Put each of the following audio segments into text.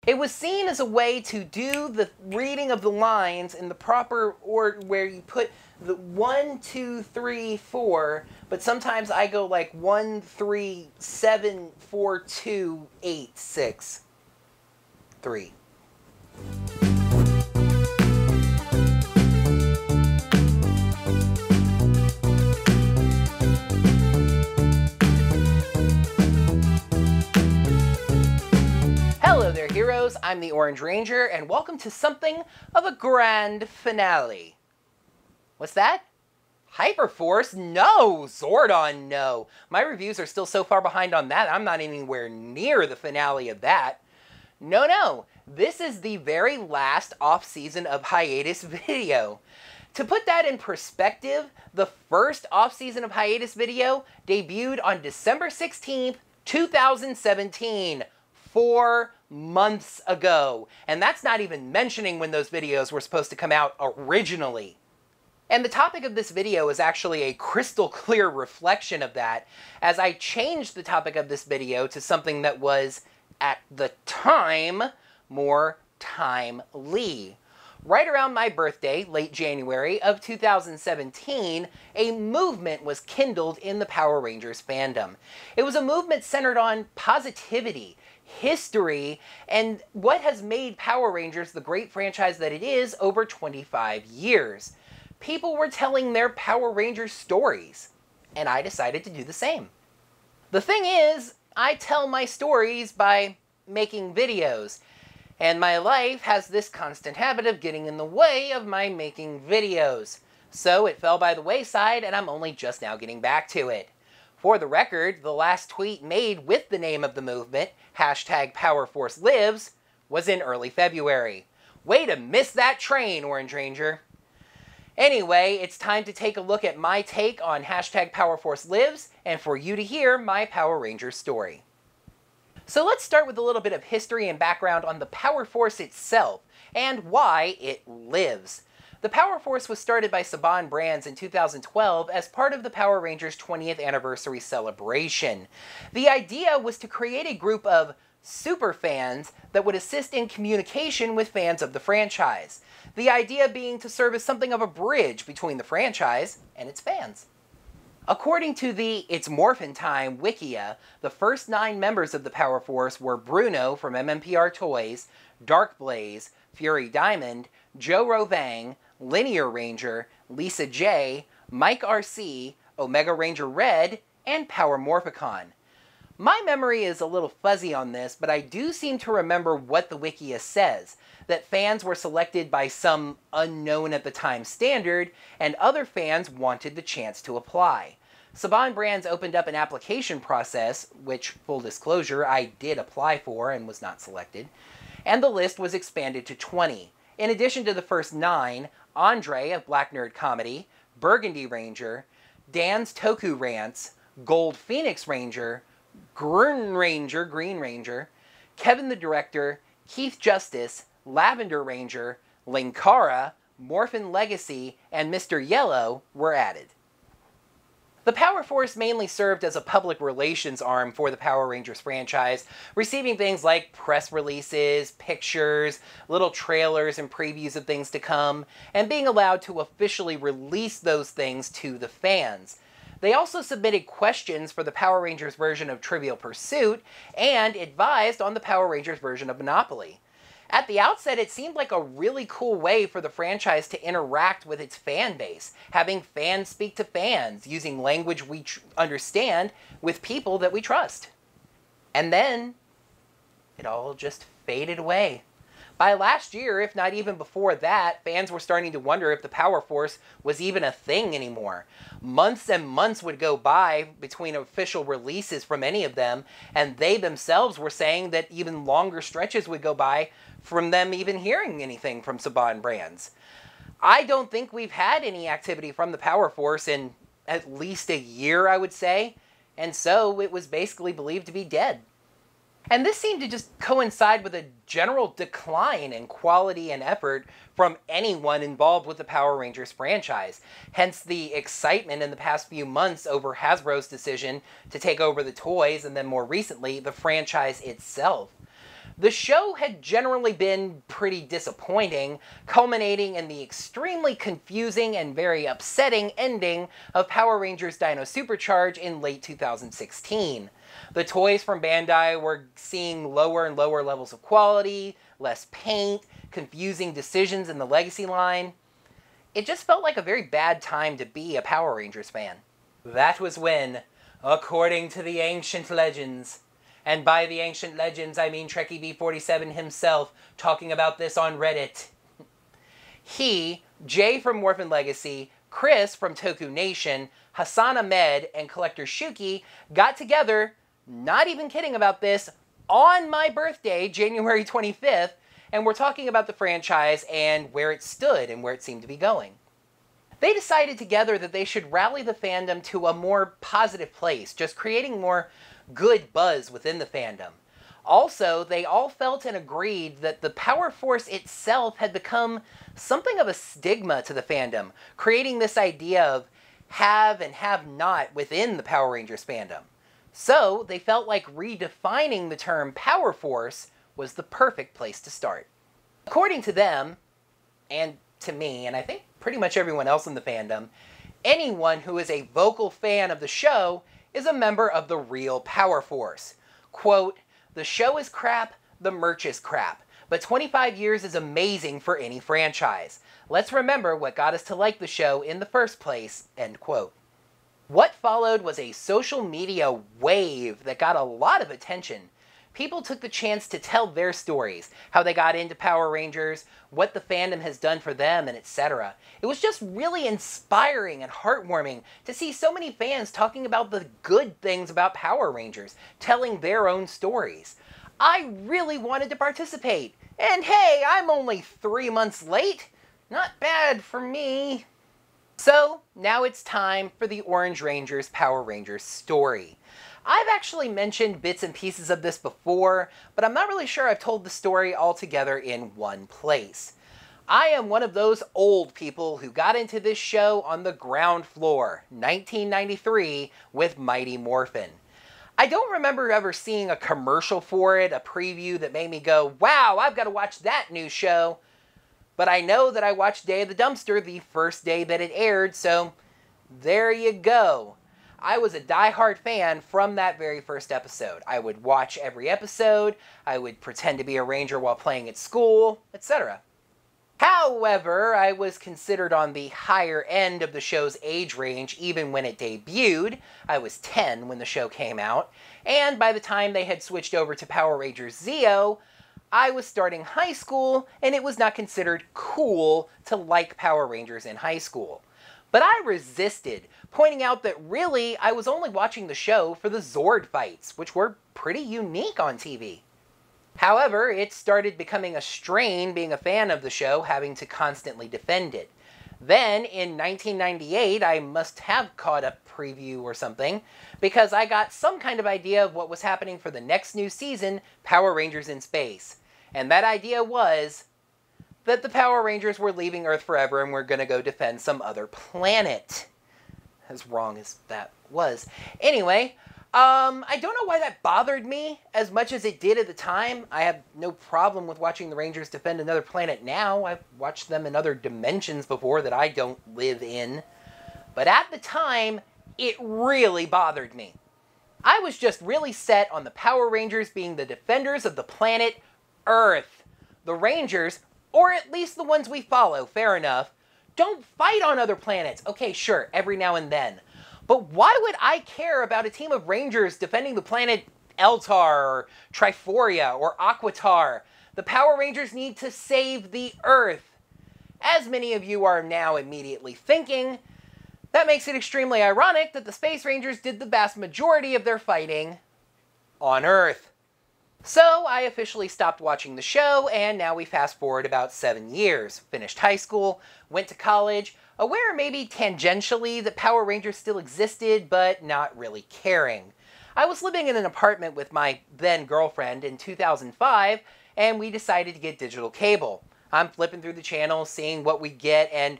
It was seen as a way to do the reading of the lines in the proper order where you put the 1, 2, 3, 4, but sometimes I go like 1, 3, 7, 4, 2, 8, 6, 3. Hello there, heroes. I'm the Orange Ranger, and welcome to something of a grand finale. What's that? Hyperforce? No! Zordon? No! My reviews are still so far behind on that, I'm not anywhere near the finale of that. No. This is the very last off-season of hiatus video. To put that in perspective, the first off-season of hiatus video debuted on December 16th, 2017. 4 months ago. And that's not even mentioning when those videos were supposed to come out originally. And the topic of this video is actually a crystal clear reflection of that, as I changed the topic of this video to something that was, at the time, more timely. Right around my birthday, late January of 2017, a movement was kindled in the Power Rangers fandom. It was a movement centered on positivity, history, and what has made Power Rangers the great franchise that it is over 25 years. People were telling their Power Rangers stories, and I decided to do the same. The thing is, I tell my stories by making videos, and my life has this constant habit of getting in the way of my making videos. So it fell by the wayside, and I'm only just now getting back to it. For the record, the last tweet made with the name of the movement, #PowerForceLives, was in early February. Way to miss that train, Orange Ranger. Anyway, it's time to take a look at my take on #PowerForceLives, and for you to hear my Power Rangers story. So let's start with a little bit of history and background on the Power Force itself, and why it lives. The Power Force was started by Saban Brands in 2012 as part of the Power Rangers 20th anniversary celebration. The idea was to create a group of super fans that would assist in communication with fans of the franchise. The idea being to serve as something of a bridge between the franchise and its fans. According to the It's Morphin' Time Wikia, the first 9 members of the Power Force were Bruno from MMPR Toys, Dark Blaze, Fury Diamond, Joe Rovang, Linear Ranger, Lisa J, Mike RC, Omega Ranger Red, and Power Morphicon. My memory is a little fuzzy on this, but I do seem to remember what the Wikia says, that fans were selected by some unknown at the time standard, and other fans wanted the chance to apply. Saban Brands opened up an application process, which, full disclosure, I did apply for and was not selected, and the list was expanded to 20. In addition to the first 9, Andre of Black Nerd Comedy, Burgundy Ranger, Dan's Toku Rants, Gold Phoenix Ranger, Green Ranger, Kevin the Director, Keith Justice, Lavender Ranger, Linkara, Morphin Legacy, and Mr. Yellow were added. The Power Force mainly served as a public relations arm for the Power Rangers franchise, receiving things like press releases, pictures, little trailers and previews of things to come, and being allowed to officially release those things to the fans. They also submitted questions for the Power Rangers version of Trivial Pursuit, and advised on the Power Rangers version of Monopoly. At the outset, it seemed like a really cool way for the franchise to interact with its fan base, having fans speak to fans, using language we understand with people that we trust. And then, it all just faded away. By last year, if not even before that, fans were starting to wonder if the Power Force was even a thing anymore. Months and months would go by between official releases from any of them, and they themselves were saying that even longer stretches would go by from them even hearing anything from Saban Brands. I don't think we've had any activity from the Power Force in at least a year, I would say, and so it was basically believed to be dead. And this seemed to just coincide with a general decline in quality and effort from anyone involved with the Power Rangers franchise. Hence the excitement in the past few months over Hasbro's decision to take over the toys, and then more recently, the franchise itself. The show had generally been pretty disappointing, culminating in the extremely confusing and very upsetting ending of Power Rangers Dino Supercharge in late 2016. The toys from Bandai were seeing lower and lower levels of quality, less paint, confusing decisions in the Legacy line. It just felt like a very bad time to be a Power Rangers fan. That was when, according to the ancient legends, and by the ancient legends I mean Trekkie B47 himself talking about this on Reddit, he, Jay from Morphin Legacy, Chris from Toku Nation, Hassan Ahmed, and Collector Shuki got together, not even kidding about this, on my birthday, January 25th, and we're talking about the franchise and where it stood and where it seemed to be going. They decided together that they should rally the fandom to a more positive place, just creating more good buzz within the fandom. Also, they all felt and agreed that the Power Force itself had become something of a stigma to the fandom, creating this idea of have and have not within the Power Rangers fandom. So, they felt like redefining the term Power Force was the perfect place to start. According to them, and to me, and I think pretty much everyone else in the fandom, anyone who is a vocal fan of the show is a member of the real Power Force. Quote, "The show is crap, the merch is crap, but 25 years is amazing for any franchise. Let's remember what got us to like the show in the first place," end quote. What followed was a social media wave that got a lot of attention. People took the chance to tell their stories, how they got into Power Rangers, what the fandom has done for them, and etc. It was just really inspiring and heartwarming to see so many fans talking about the good things about Power Rangers, telling their own stories. I really wanted to participate, and hey, I'm only 3 months late. Not bad for me. So, now it's time for the Orange Rangers Power Rangers story. I've actually mentioned bits and pieces of this before, but I'm not really sure I've told the story all together in one place. I am one of those old people who got into this show on the ground floor, 1993, with Mighty Morphin. I don't remember ever seeing a commercial for it, a preview that made me go, wow, I've got to watch that new show. But I know that I watched Day of the Dumpster the first day that it aired, so there you go. I was a diehard fan from that very first episode. I would watch every episode, I would pretend to be a ranger while playing at school, etc. However, I was considered on the higher end of the show's age range even when it debuted. I was 10 when the show came out, and by the time they had switched over to Power Rangers Zeo, I was starting high school, and it was not considered cool to like Power Rangers in high school. But I resisted, pointing out that really I was only watching the show for the Zord fights, which were pretty unique on TV. However, it started becoming a strain being a fan of the show, having to constantly defend it. Then, in 1998, I must have caught a preview or something, because I got some kind of idea of what was happening for the next new season, Power Rangers in Space. And that idea was that the Power Rangers were leaving Earth forever and were going to go defend some other planet. As wrong as that was. Anyway, I don't know why that bothered me as much as it did at the time. I have no problem with watching the Rangers defend another planet now. I've watched them in other dimensions before that I don't live in. But at the time, it really bothered me. I was just really set on the Power Rangers being the defenders of the planet Earth. The Rangers, or at least the ones we follow, fair enough, don't fight on other planets. Okay, sure, every now and then. But why would I care about a team of Rangers defending the planet Eltar, or Triforia, or Aquitar? The Power Rangers need to save the Earth. As many of you are now immediately thinking, that makes it extremely ironic that the Space Rangers did the vast majority of their fighting on Earth. So I officially stopped watching the show, and now we fast forward about 7 years. Finished high school, went to college, aware maybe tangentially that Power Rangers still existed, but not really caring. I was living in an apartment with my then girlfriend in 2005, and we decided to get digital cable. I'm flipping through the channels, seeing what we get, and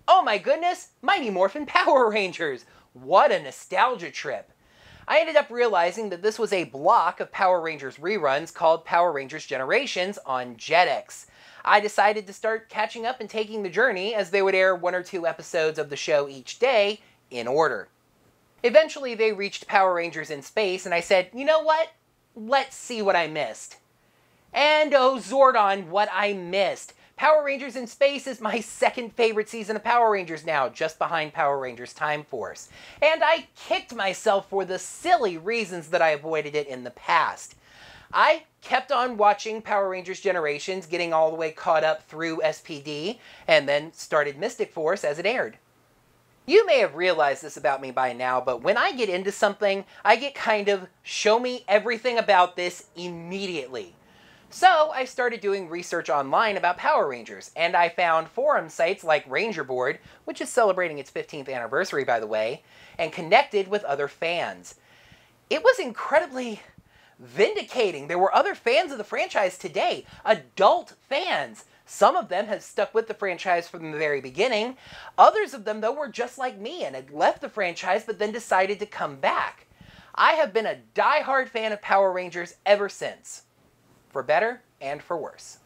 oh my goodness, Mighty Morphin Power Rangers! What a nostalgia trip! I ended up realizing that this was a block of Power Rangers reruns called Power Rangers Generations on Jetix. I decided to start catching up and taking the journey as they would air 1 or 2 episodes of the show each day in order. Eventually they reached Power Rangers in Space and I said, you know what? Let's see what I missed. And oh Zordon, what I missed. Power Rangers in Space is my second favorite season of Power Rangers now, just behind Power Rangers Time Force. And I kicked myself for the silly reasons that I avoided it in the past. I kept on watching Power Rangers Generations, getting all the way caught up through SPD, and then started Mystic Force as it aired. You may have realized this about me by now, but when I get into something, I get kind of, show me everything about this immediately. So I started doing research online about Power Rangers, and I found forum sites like Ranger Board, which is celebrating its 15th anniversary by the way, and connected with other fans. It was incredibly vindicating. There were other fans of the franchise today, adult fans. Some of them have stuck with the franchise from the very beginning. Others of them, though, were just like me and had left the franchise but then decided to come back. I have been a die-hard fan of Power Rangers ever since, for better and for worse.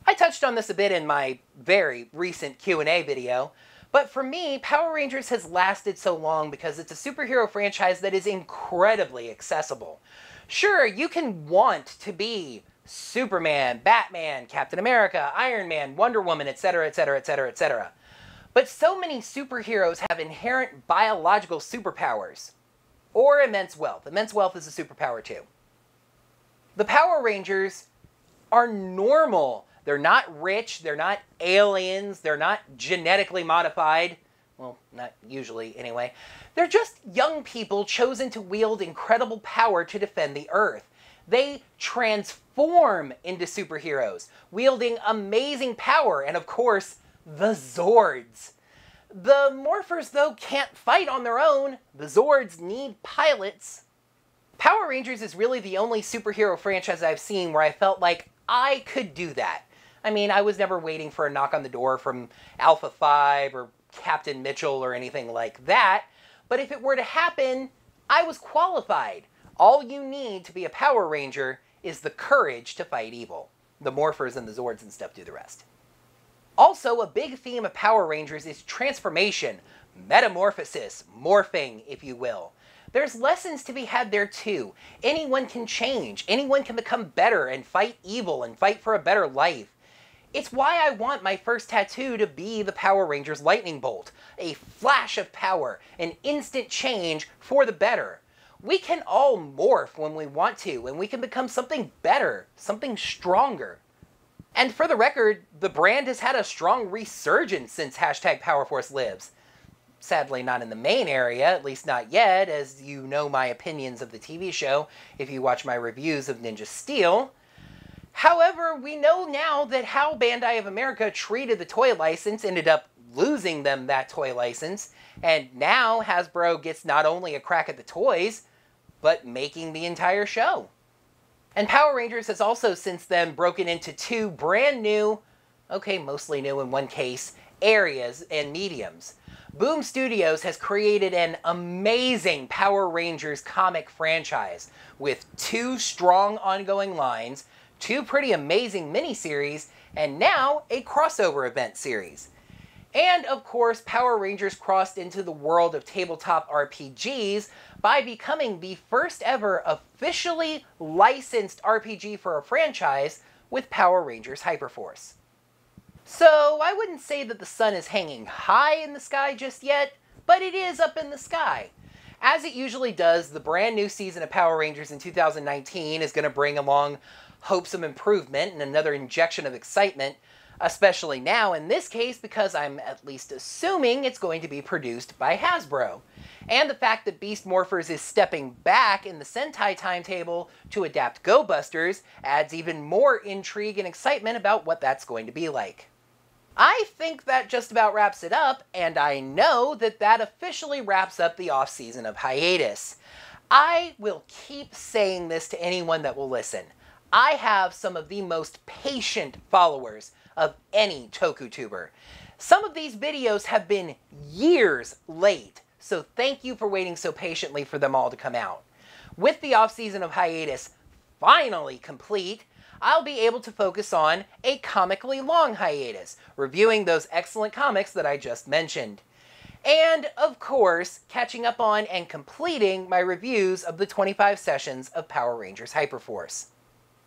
I touched on this a bit in my very recent Q&A video, but for me, Power Rangers has lasted so long because it's a superhero franchise that is incredibly accessible. Sure, you can want to be Superman, Batman, Captain America, Iron Man, Wonder Woman, etc., etc., etc., etc. But so many superheroes have inherent biological superpowers. Or immense wealth. Immense wealth is a superpower too. The Power Rangers are normal. They're not rich, they're not aliens, they're not genetically modified. Well, not usually anyway. They're just young people chosen to wield incredible power to defend the Earth. They transform into superheroes, wielding amazing power, and of course, the Zords. The Morphers, though, can't fight on their own. The Zords need pilots. Power Rangers is really the only superhero franchise I've seen where I felt like I could do that. I mean, I was never waiting for a knock on the door from Alpha 5 or Captain Mitchell or anything like that, but if it were to happen, I was qualified. All you need to be a Power Ranger is the courage to fight evil. The Morphers and the Zords and stuff do the rest. Also, a big theme of Power Rangers is transformation, metamorphosis, morphing, if you will. There's lessons to be had there too. Anyone can change, anyone can become better and fight evil and fight for a better life. It's why I want my first tattoo to be the Power Rangers lightning bolt. A flash of power, an instant change for the better. We can all morph when we want to, and we can become something better, something stronger. And for the record, the brand has had a strong resurgence since #PowerForceLives. Sadly not in the main area, at least not yet, as you know my opinions of the TV show if you watch my reviews of Ninja Steel. However, we know now that how Bandai of America treated the toy license ended up losing them that toy license, and now Hasbro gets not only a crack at the toys, but making the entire show. And Power Rangers has also since then broken into 2 brand new, okay, mostly new in one case, areas and mediums. Boom Studios has created an amazing Power Rangers comic franchise with 2 strong ongoing lines, 2 pretty amazing miniseries, and now a crossover event series. And of course, Power Rangers crossed into the world of tabletop RPGs by becoming the first ever officially licensed RPG for a franchise with Power Rangers Hyperforce. So I wouldn't say that the sun is hanging high in the sky just yet, but it is up in the sky. As it usually does, the brand new season of Power Rangers in 2019 is going to bring along hopes of improvement and another injection of excitement, especially now in this case because I'm at least assuming it's going to be produced by Hasbro. And the fact that Beast Morphers is stepping back in the Sentai timetable to adapt Go Busters adds even more intrigue and excitement about what that's going to be like. I think that just about wraps it up, and I know that that officially wraps up the off-season of hiatus. I will keep saying this to anyone that will listen. I have some of the most patient followers of any TokuTuber. Some of these videos have been years late, so thank you for waiting so patiently for them all to come out. With the off-season of hiatus finally complete, I'll be able to focus on a comically long hiatus, reviewing those excellent comics that I just mentioned. And, of course, catching up on and completing my reviews of the 25 sessions of Power Rangers Hyperforce.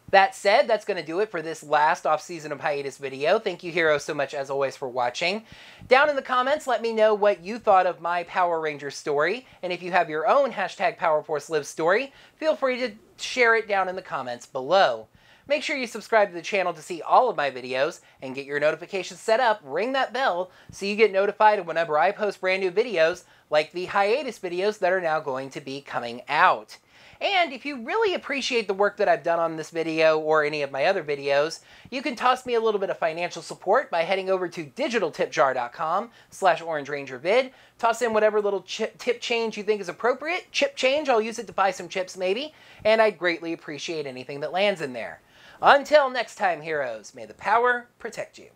That said, that's going to do it for this last off-season of hiatus video. Thank you, heroes, so much as always for watching. Down in the comments, let me know what you thought of my Power Rangers story, and if you have your own hashtag PowerForceLives story, feel free to share it down in the comments below. Make sure you subscribe to the channel to see all of my videos, and get your notifications set up, ring that bell, so you get notified whenever I post brand new videos, like the hiatus videos that are now going to be coming out. And if you really appreciate the work that I've done on this video or any of my other videos, you can toss me a little bit of financial support by heading over to digitaltipjar.com/OrangeRangerVid. Toss in whatever little tip change you think is appropriate. Chip change, I'll use it to buy some chips maybe, and I'd greatly appreciate anything that lands in there. Until next time, heroes, may the power protect you.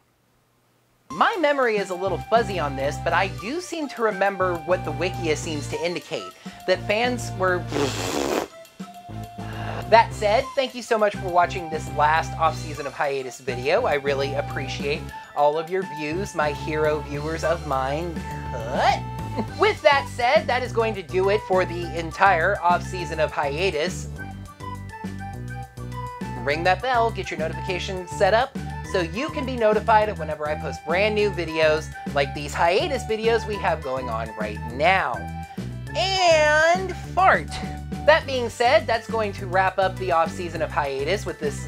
My memory is a little fuzzy on this, but I do seem to remember what the Wikia seems to indicate, that fans were... That said, thank you so much for watching this last off-season of hiatus video. I really appreciate all of your views, my hero viewers of mine. Cut. With that said, that is going to do it for the entire off-season of hiatus. Ring that bell, get your notifications set up, so you can be notified of whenever I post brand new videos like these hiatus videos we have going on right now. And fart! That being said, that's going to wrap up the off-season of hiatus with this